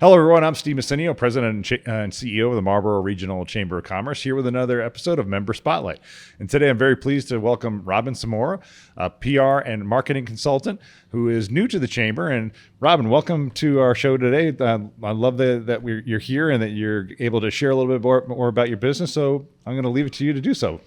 Hello, everyone. I'm Steve Messinio, President and CEO of the Marlborough Regional Chamber of Commerce, here with another episode of Member Spotlight. And today I'm very pleased to welcome Robin Samora, a PR and marketing consultant who is new to the Chamber. And Robin, welcome to our show today. I love that you're here and that you're able to share a little bit more about your business. So I'm going to leave it to you to do so.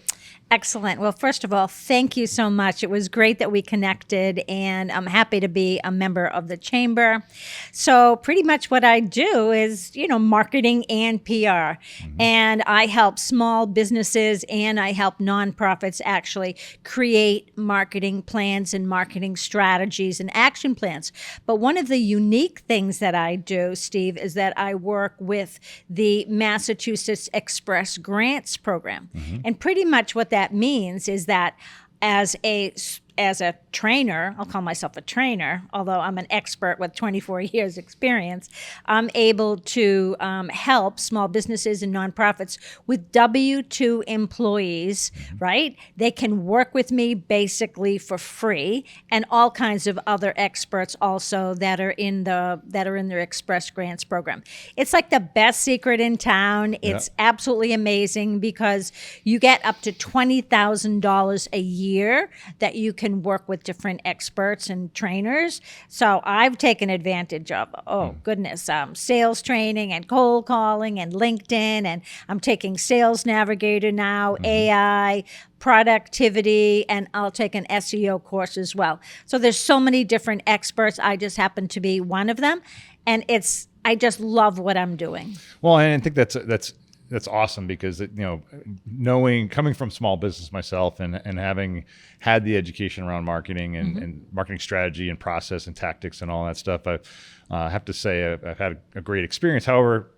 Excellent. Well, first of all, thank you so much. It was great that we connected, and I'm happy to be a member of the Chamber. So pretty much what I do is, marketing and PR. Mm-hmm. And I help small businesses and I help nonprofits actually create marketing plans and marketing strategies and action plans. But one of the unique things that I do, Steve, is that I work with the Massachusetts Express Grants Program. Mm-hmm. And pretty much what that means is that as a trainer, I'll call myself a trainer, although I'm an expert with 24 years experience, I'm able to help small businesses and nonprofits with W-2 employees, right? They can work with me basically for free, and all kinds of other experts also that are in their Express Grants program. It's like the best secret in town. It's absolutely amazing because you get up to $20,000 a year that you can work with different experts and trainers. So I've taken advantage of, sales training and cold calling and LinkedIn, and I'm taking Sales Navigator now, AI, productivity, and I'll take an SEO course as well. So there's so many different experts. I just happen to be one of them, and I just love what I'm doing. Well, and I think that's awesome because coming from small business myself and having had the education around marketing and marketing strategy and process and tactics and all that stuff, I have to say I've had a great experience. However,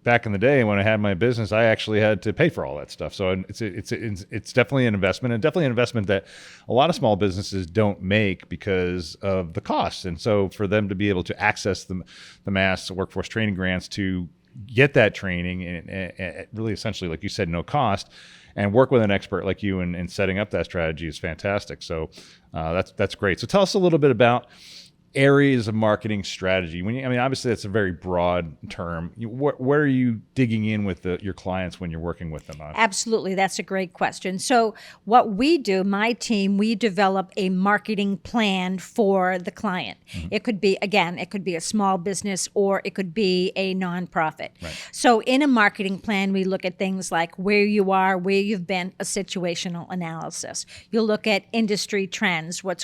back in the day when I had my business, I actually had to pay for all that stuff. So it's definitely an investment, and definitely an investment that a lot of small businesses don't make because of the costs. And so for them to be able to access the mass workforce training grants to get that training and really essentially, like you said, no cost, and work with an expert like you in setting up that strategy is fantastic. So that's great. So tell us a little bit about areas of marketing strategy. Obviously that's a very broad term. Where are you digging in with your clients when you're working with them on? Absolutely. That's a great question. So what we do, my team, we develop a marketing plan for the client. Mm-hmm. It could be a small business or it could be a nonprofit. Right. So in a marketing plan, we look at things like where you are, where you've been, a situational analysis. You'll look at industry trends, what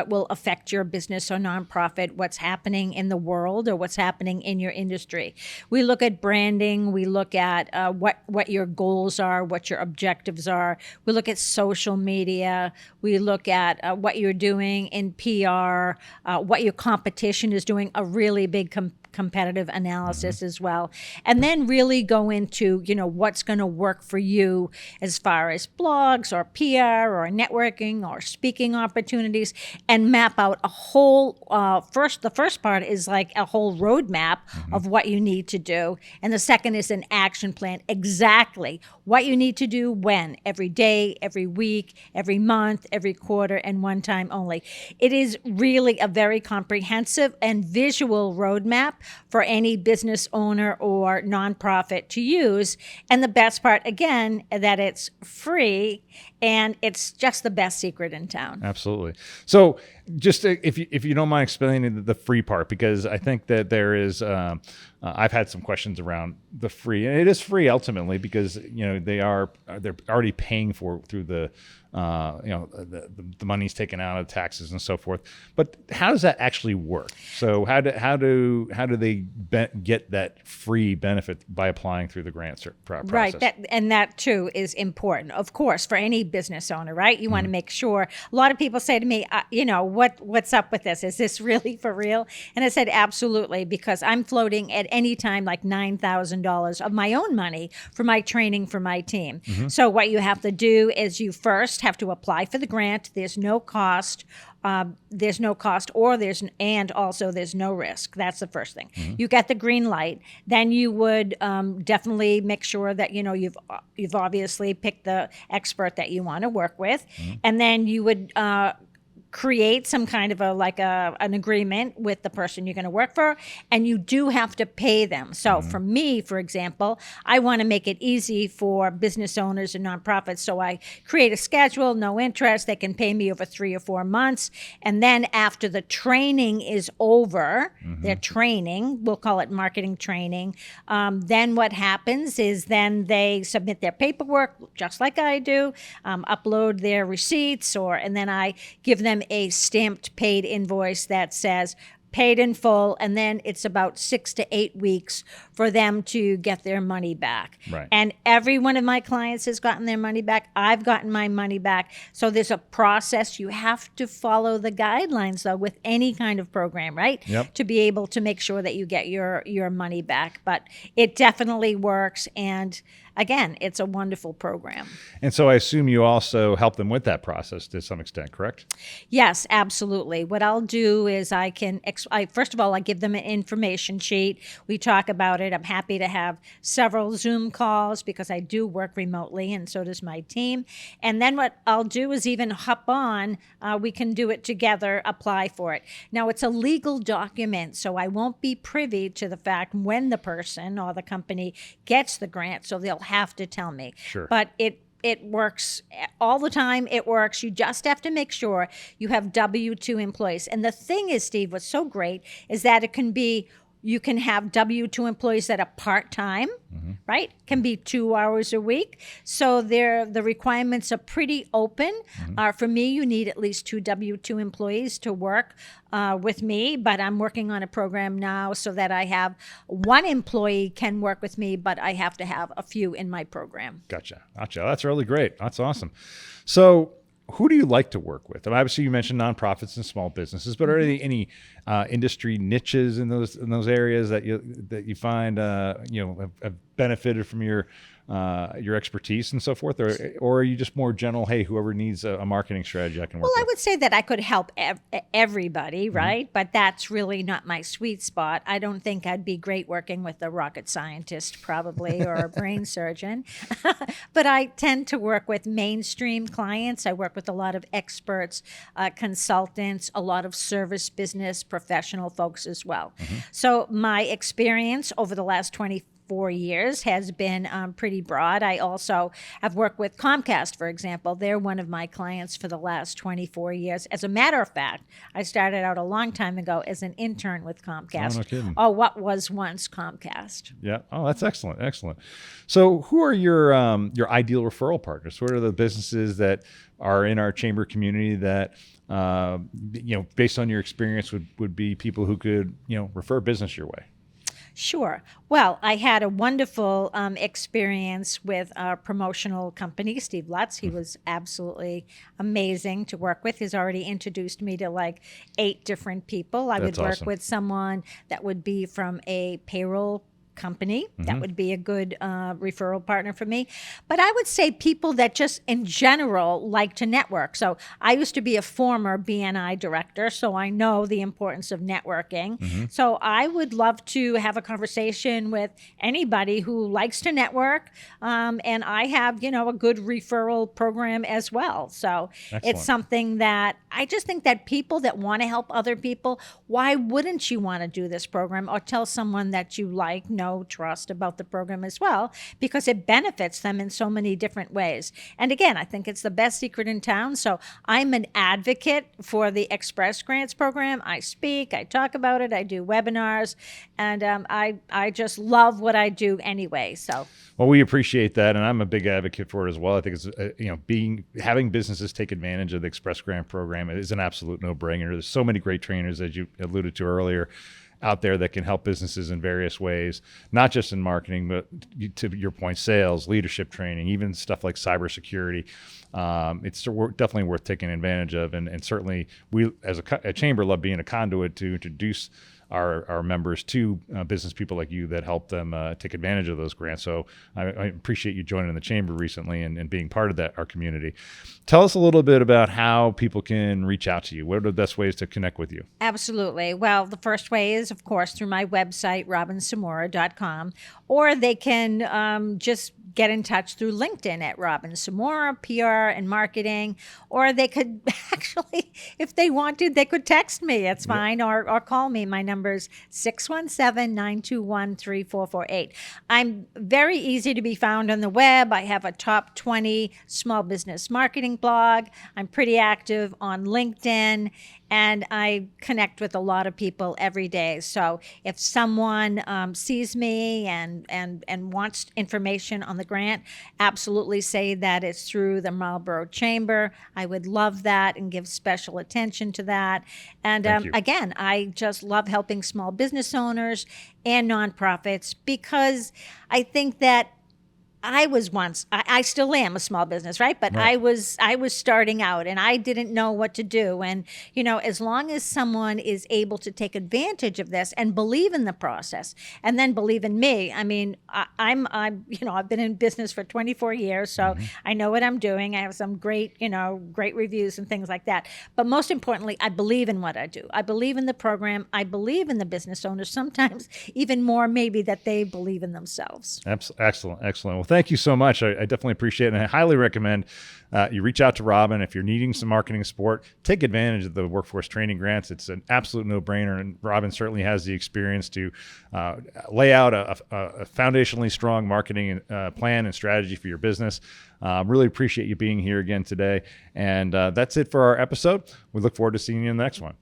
will affect your business or nonprofit, what's happening in the world or what's happening in your industry. We look at branding. We look at what your goals are, what your objectives are. We look at social media. We look at what you're doing in PR, what your competition is doing, a really big competitive analysis as well. And then really go into, what's going to work for you as far as blogs or PR or networking or speaking opportunities, and map out a whole, the first part is like a whole roadmap of what you need to do. And the second is an action plan, exactly what you need to do when, every day, every week, every month, every quarter, and one time only. It is really a very comprehensive and visual roadmap for any business owner or nonprofit to use. And the best part, again, that it's free and it's just the best secret in town. Absolutely. So just if you don't mind explaining the free part, because I think that there is, I've had some questions around the free, and it is free ultimately because, they're already paying for it through the money's taken out of taxes and so forth. But how does that actually work? So how do they get that free benefit by applying through the grant process? Right, that too is important, of course, for any business owner, right? You want to make sure. A lot of people say to me, what's up with this? Is this really for real? And I said, absolutely, because I'm floating at any time like $9,000 of my own money for my training for my team. Mm-hmm. So what you have to do is you first have to apply for the grant. There's no cost. There's no risk. That's the first thing. Mm-hmm. You get the green light. Then you would definitely make sure that you've obviously picked the expert that you want to work with, and then you would create some kind of an agreement with the person you're going to work for, and you do have to pay them. So for me, for example, I want to make it easy for business owners and nonprofits. So I create a schedule, no interest. They can pay me over 3 or 4 months. And then after the training is over, their training, we'll call it marketing training, then what happens is then they submit their paperwork, just like I do, upload their receipts, and then I give them a stamped paid invoice that says paid in full, and then it's about 6 to 8 weeks for them to get their money back. Right. And every one of my clients has gotten their money back. I've gotten my money back. So there's a process. You have to follow the guidelines, though, with any kind of program, right? Yep. To be able to make sure that you get your money back. But it definitely works. And again, it's a wonderful program. And so I assume you also help them with that process to some extent, correct? Yes, absolutely. What I'll do is first of all, I give them an information sheet. We talk about it. I'm happy to have several Zoom calls because I do work remotely, and so does my team. And then what I'll do is even hop on. We can do it together, apply for it. Now, it's a legal document, so I won't be privy to the fact when the person or the company gets the grant, so they'll have to tell me. Sure. But it works all the time. It works. You just have to make sure you have W-2 employees. And the thing is, Steve, what's so great is that you can have W-2 employees that are part-time, right? Can be 2 hours a week. So the requirements are pretty open. For me, you need at least 2 W-2 employees to work with me, but I'm working on a program now so that I have 1 employee can work with me, but I have to have a few in my program. Gotcha. That's really great. That's awesome. So who do you like to work with? Obviously, you mentioned nonprofits and small businesses, but are there any industry niches in those areas that you find have benefited from your expertise and so forth, or are you just more general? Hey, whoever needs a marketing strategy, I can work with. I would say that I could help everybody, right? But that's really not my sweet spot. I don't think I'd be great working with a rocket scientist, probably, or a brain surgeon. But I tend to work with mainstream clients. I work with a lot of experts, consultants, a lot of service business professional folks as well. So my experience over the last 24 years has been pretty broad. I also have worked with Comcast, for example. They're one of my clients for the last 24 years. As a matter of fact, I started out a long time ago as an intern with Comcast. Oh, no kidding. What was once Comcast. Yeah. Oh, that's excellent. Excellent. So who are your ideal referral partners? What are the businesses that are in our chamber community that, based on your experience would be people who could, refer business your way? Sure. Well, I had a wonderful experience with our promotional company, Steve Lutz. He was absolutely amazing to work with. He's already introduced me to like 8 different people. I would work with someone that would be from a payroll company. That would be a good referral partner for me. But I would say people that just in general like to network. So I used to be a former BNI director, so I know the importance of networking. So I would love to have a conversation with anybody who likes to network. And I have, a good referral program as well. So It's something that I just think that people that want to help other people, why wouldn't you want to do this program or tell someone that you like, trust about the program as well, because it benefits them in so many different ways. And again, I think it's the best secret in town. So I'm an advocate for the Express Grants program. I speak, I talk about it, I do webinars, and I just love what I do anyway. So. Well, we appreciate that, and I'm a big advocate for it as well. I think it's having businesses take advantage of the Express Grant program is an absolute no-brainer. There's so many great trainers, as you alluded to earlier, out there that can help businesses in various ways, not just in marketing, but to your point, sales, leadership training, even stuff like cybersecurity. It's definitely worth taking advantage of. And certainly we, as a chamber, love being a conduit to introduce our members to business people like you that help them take advantage of those grants. So I appreciate you joining the chamber recently and being part of our community. Tell us a little bit about how people can reach out to you. What are the best ways to connect with you? Absolutely. Well, the first way is, of course, through my website, robinsamora.com, or they can just get in touch through LinkedIn at Robin Samora, PR and marketing, or they could actually, if they want to, they could text me. It's fine, or call me. My number is 617-921-3448. I'm very easy to be found on the web. I have a top 20 small business marketing blog. I'm pretty active on LinkedIn, and I connect with a lot of people every day. So if someone sees me and wants information on the grant, absolutely say that it's through the Marlborough Chamber. I would love that and give special attention to that. And again, I just love helping small business owners and nonprofits, because I think that I was once, I still am a small business, right? But I was starting out and I didn't know what to do. And, as long as someone is able to take advantage of this and believe in the process and then believe in me, I mean, I've been in business for 24 years, so I know what I'm doing. I have some great reviews and things like that. But most importantly, I believe in what I do. I believe in the program. I believe in the business owners, sometimes even more maybe that they believe in themselves. Excellent. Well, thank you so much. I definitely appreciate it. And I highly recommend you reach out to Robin if you're needing some marketing support. Take advantage of the workforce training grants. It's an absolute no-brainer. And Robin certainly has the experience to lay out a foundationally strong marketing plan and strategy for your business. Really appreciate you being here again today. And that's it for our episode. We look forward to seeing you in the next one.